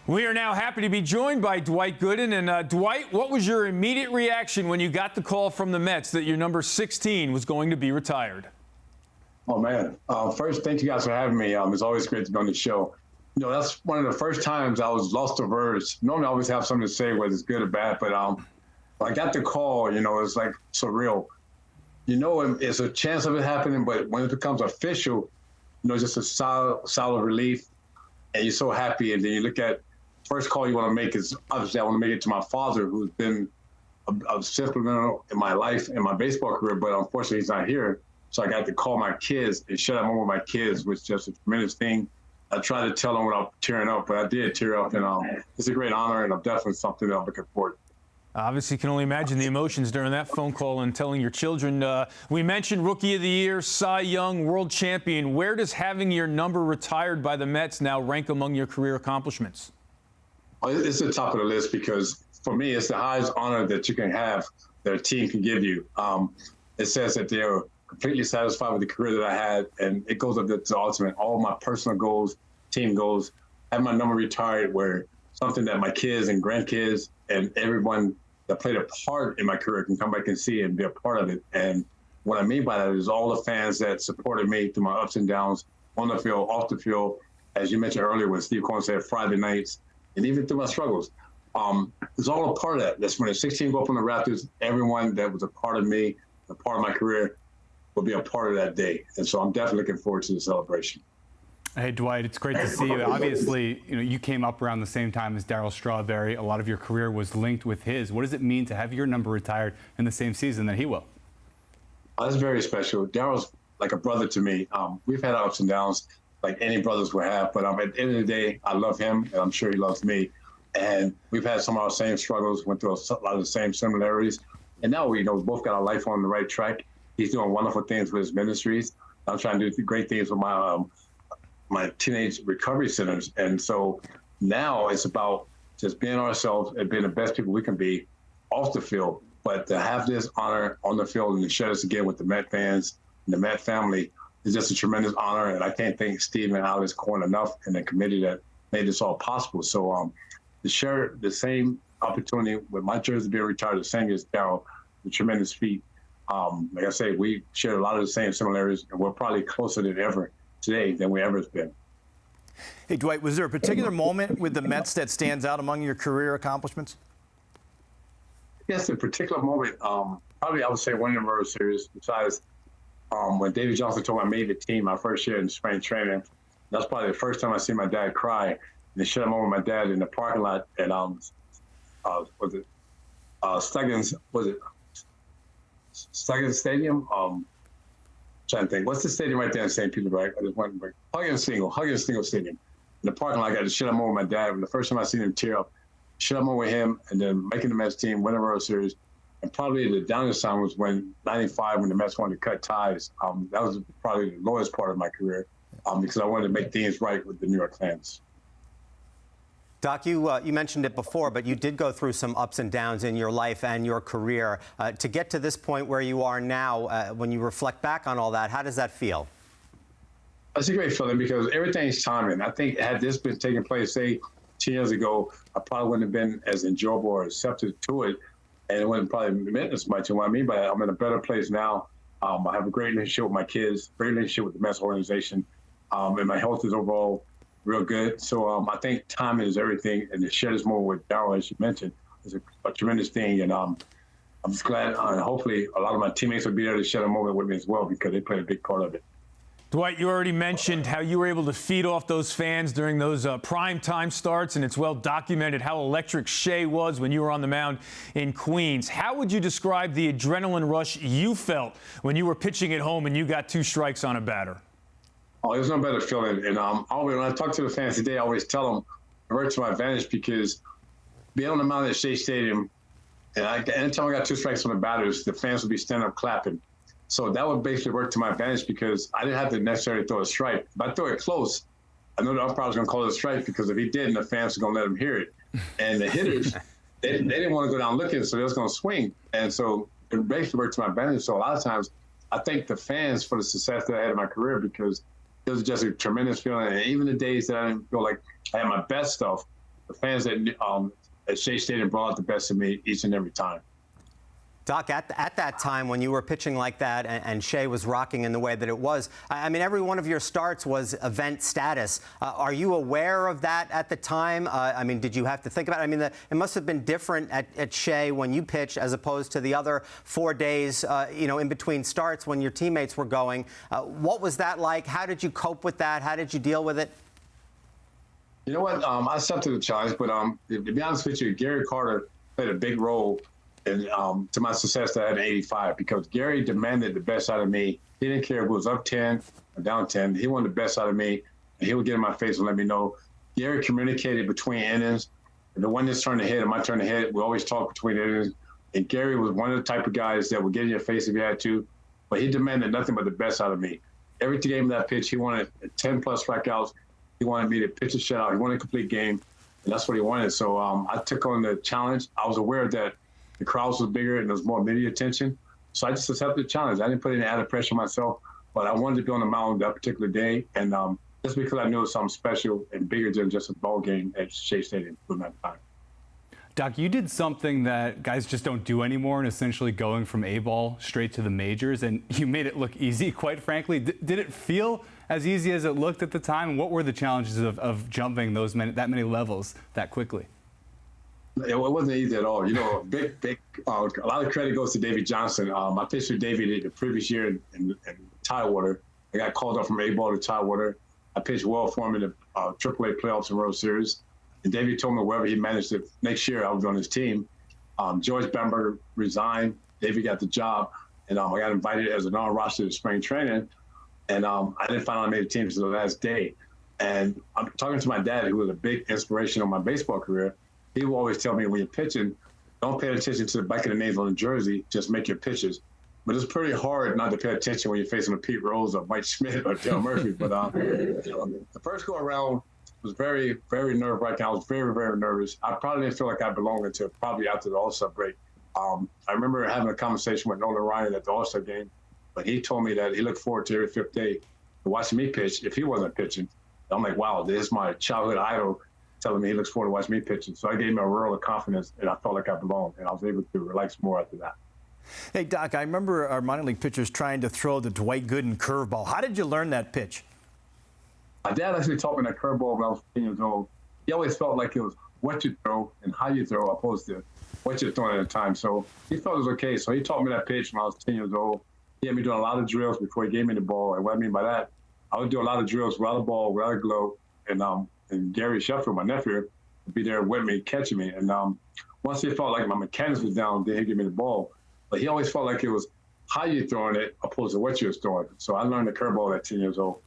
We are now happy to be joined by Dwight Gooden. And Dwight, what was your immediate reaction when you got the call from the Mets that your number 16 was going to be retired? Oh, man. First, thank you guys for having me. It's always great to be on the show. You know, that's one of the first times I was lost for words. Normally, I always have something to say, whether it's good or bad. But I got the call, you know, it's like surreal. You know, it's a chance of it happening, but when it becomes official, you know, just a solid relief. And you're so happy. And then you look at first call you want to make is obviously I want to make it to my father, who's been a supplemental in my life and my baseball career, but unfortunately he's not here. So I got to call my kids and share that moment with my kids, which is just a tremendous thing. I tried to tell them without tearing up, but I did tear up, and it's a great honor, and I'm definitely something that I'm looking forward to. Obviously, you can only imagine the emotions during that phone call and telling your children. We mentioned Rookie of the Year, Cy Young, World Champion. Where does having your number retired by the Mets now rank among your career accomplishments? It's the top of the list because, for me, it's the highest honor that you can have that a team can give you. It says that they're completely satisfied with the career that I had, and it goes up to the ultimate. All my personal goals, team goals, have my number retired, where something that my kids and grandkids and everyone that played a part in my career can come back and see and be a part of it. And what I mean by that is all the fans that supported me through my ups and downs on the field, off the field, as you mentioned earlier when Steve Cohen said Friday nights, and even through my struggles. It's all a part of that. That's when the 16 go up on the Raptors, everyone that was a part of me, a part of my career, will be a part of that day. And so I'm definitely looking forward to the celebration. Hey, Dwight, it's great to see you. Obviously, you came up around the same time as Daryl Strawberry. A lot of your career was linked with his. What does it mean to have your number retired in the same season that he will? That's very special. Daryl's like a brother to me. We've had ups and downs like any brothers would have, but at the end of the day, I love him, and I'm sure he loves me. And we've had some of our same struggles, went through a lot of the same similarities. And now we both got our life on the right track. He's doing wonderful things with his ministries. I'm trying to do great things with my teenage recovery centers. And so now it's about just being ourselves and being the best people we can be off the field. But to have this honor on the field and to share this again with the Met fans and the Met family is just a tremendous honor. And I can't thank Steve and Alex Cohen enough and the committee that made this all possible. So to share the same opportunity with my jersey being retired, the same as Daryl, a tremendous feat. Like I say, we share a lot of the same similarities, and we're probably closer than ever today than we ever have been. Hey, Dwight, was there a particular moment with the Mets that stands out among your career accomplishments? Yes, a particular moment, probably I would say winning the World Series, besides when David Johnson told me I made the team my first year in spring training. That's probably the first time I see my dad cry. And they shut him over my dad in the parking lot at Stuggins Stadium? Trying to think. What's the stadium right there in St. Petersburg? I just went Huggins Single Stadium. In the parking lot, I got to shut him over my dad. And the first time I seen him tear up, shut him over him, and then making the Mets team, winning the World Series. And probably the downest time was when '95, when the Mets wanted to cut ties. That was probably the lowest part of my career because I wanted to make things right with the New York fans. Doc, you mentioned it before, but you did go through some ups and downs in your life and your career. To get to this point where you are now, when you reflect back on all that, how does that feel? It's a great feeling because everything's timing. I think had this been taking place, say, 10 years ago, I probably wouldn't have been as enjoyable or receptive to it, and it wouldn't probably meant as much. And what I mean by that, I'm in a better place now. I have a great relationship with my kids, great relationship with the Mets organization, and my health is overall real good. So I think timing is everything, and to share this more with Daryl, as you mentioned, is a tremendous thing. And I'm just glad, and hopefully a lot of my teammates will be there to share a moment with me as well because they played a big part of it. Dwight, you already mentioned how you were able to feed off those fans during those prime time starts, and it's well documented how electric Shea was when you were on the mound in Queens. How would you describe the adrenaline rush you felt when you were pitching at home and you got 2 strikes on a batter? Oh, there's no better feeling. And always, when I talk to the fans today, I always tell them it works to my advantage because being on the mound at Shea Stadium, and anytime I got 2 strikes on the batters, the fans would be standing up clapping. So that would basically work to my advantage because I didn't have to necessarily throw a strike. If I throw it close, I know the umpire was going to call it a strike because if he didn't, the fans were going to let him hear it. And the hitters, they didn't want to go down looking, so they was going to swing. And so it basically worked to my advantage. So a lot of times, I thank the fans for the success that I had in my career because it was just a tremendous feeling. And even the days that I didn't feel like I had my best stuff, the fans at Shea Stadium brought out the best of me each and every time. Doc, at that time when you were pitching like that and Shea was rocking in the way that it was, I mean, every one of your starts was event status. Are you aware of that at the time? I mean, did you have to think about it? I mean, it must have been different at Shea when you pitched as opposed to the other 4 days, in between starts when your teammates were going. What was that like? How did you cope with that? How did you deal with it? You know what? I accepted the challenge, but to be honest with you, Gary Carter played a big role to my success that I had in 85, because Gary demanded the best out of me. He didn't care if it was up 10 or down 10. He wanted the best out of me, and he would get in my face and let me know. Gary communicated between innings. The one that's turn to hit and my turn to hit, we always talk between innings. And Gary was one of the type of guys that would get in your face if he had to, but he demanded nothing but the best out of me. Every game of that pitch, he wanted 10-plus strikeouts. He wanted me to pitch a shutout. He wanted a complete game, and that's what he wanted. So I took on the challenge. I was aware that the crowds was bigger and there was more media attention. So I just accepted the challenge. I didn't put any added pressure on myself, but I wanted to be on the mound that particular day. And just because I knew it was something special and bigger than just a ball game at Shea Stadium during that time. Doc, you did something that guys just don't do anymore, and essentially going from A-ball straight to the majors, and you made it look easy, quite frankly. Did it feel as easy as it looked at the time? What were the challenges of jumping that many levels that quickly? It wasn't easy at all. A lot of credit goes to David Johnson. I pitched with David the previous year in Tidewater. I got called up from A-ball to Tidewater. I pitched well for him in the AAA playoffs and World Series. And David told me wherever he managed it, next year I was on his team. George Bamberger resigned. David got the job. And I got invited as a non-roster to spring training. And I didn't find out I made the team until the last day. And I'm talking to my dad, who was a big inspiration on my baseball career. He will always tell me, when you're pitching, don't pay attention to the back of the names on the jersey, just make your pitches. But it's pretty hard not to pay attention when you're facing a Pete Rose or Mike Schmidt or Dale Murphy. But the first go around was very, very nerve-wracking. I was very, very nervous. I probably didn't feel like I belonged until probably after the All-Star break. I remember having a conversation with Nolan Ryan at the All-Star game, but he told me that he looked forward to every fifth day to watching me pitch if he wasn't pitching. I'm like, wow, this is my childhood idol telling me he looks forward to watching me pitching. So I gave him a world of confidence, and I felt like I belonged, and I was able to relax more after that. Hey, Doc, I remember our minor league pitchers trying to throw the Dwight Gooden curveball. How did you learn that pitch? My dad actually taught me that curveball when I was 10 years old. He always felt like it was what you throw and how you throw, opposed to what you're throwing at the time. So he felt it was okay. So he taught me that pitch when I was 10 years old. He had me doing a lot of drills before he gave me the ball. And what I mean by that, I would do a lot of drills without a ball, without a glove. And Gary Sheffield, my nephew, would be there with me, catching me. And once he felt like my mechanics was down, then he'd give me the ball. But he always felt like it was how you throwing it opposed to what you was throwing. So I learned the curveball at 10 years old.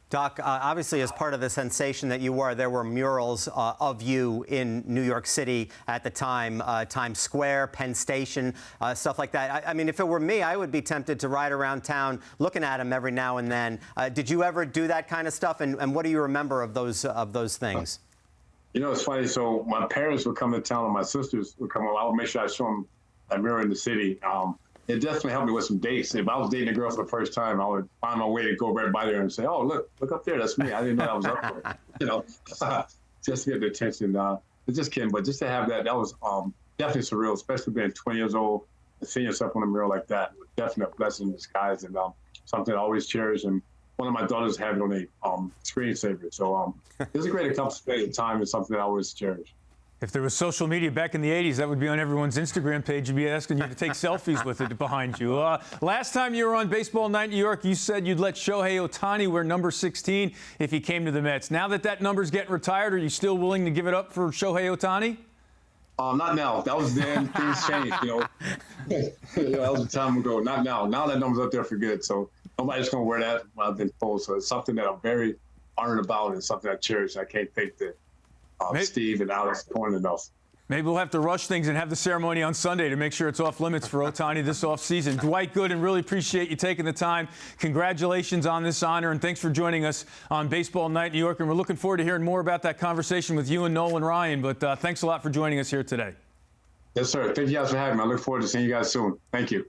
Doc, obviously, as part of the sensation that you were, there were murals of you in New York City at the time, Times Square, Penn Station, stuff like that. I mean, if it were me, I would be tempted to ride around town looking at them every now and then. Did you ever do that kind of stuff? And what do you remember of those things? You know, it's funny. So my parents would come to town, and my sisters would come over. I would make sure I show them a mural in the city. It definitely helped me with some dates. If I was dating a girl for the first time, I would find my way to go right by there and say, "Oh, look up there, that's me." I didn't know I was up there. Just to get the attention. Just kidding, but just to have that was definitely surreal, especially being 20 years old and seeing yourself on a mural like that. Was definitely a blessing in disguise, and something I always cherish. And one of my daughters had it on a screensaver. So it was a great accomplishment at the time, and something that I always cherish. If there was social media back in the 80s, that would be on everyone's Instagram page. You'd be asking you to take selfies with it behind you. Last time you were on Baseball Night in New York, you said you'd let Shohei Ohtani wear number 16 if he came to the Mets. Now that number's getting retired, are you still willing to give it up for Shohei Ohtani? Not now. That was then. Things changed, that was a time ago. Not now. Now that number's up there for good. So nobody's going to wear that when I've been told. So it's something that I'm very honored about and something I cherish. I can't take that. Steve and Alex point enough. Maybe we'll have to rush things and have the ceremony on Sunday to make sure it's off limits for Ohtani this offseason. Dwight Gooden, really appreciate you taking the time. Congratulations on this honor, and thanks for joining us on Baseball Night in New York. And we're looking forward to hearing more about that conversation with you and Nolan Ryan. But thanks a lot for joining us here today. Yes, sir. Thank you guys for having me. I look forward to seeing you guys soon. Thank you.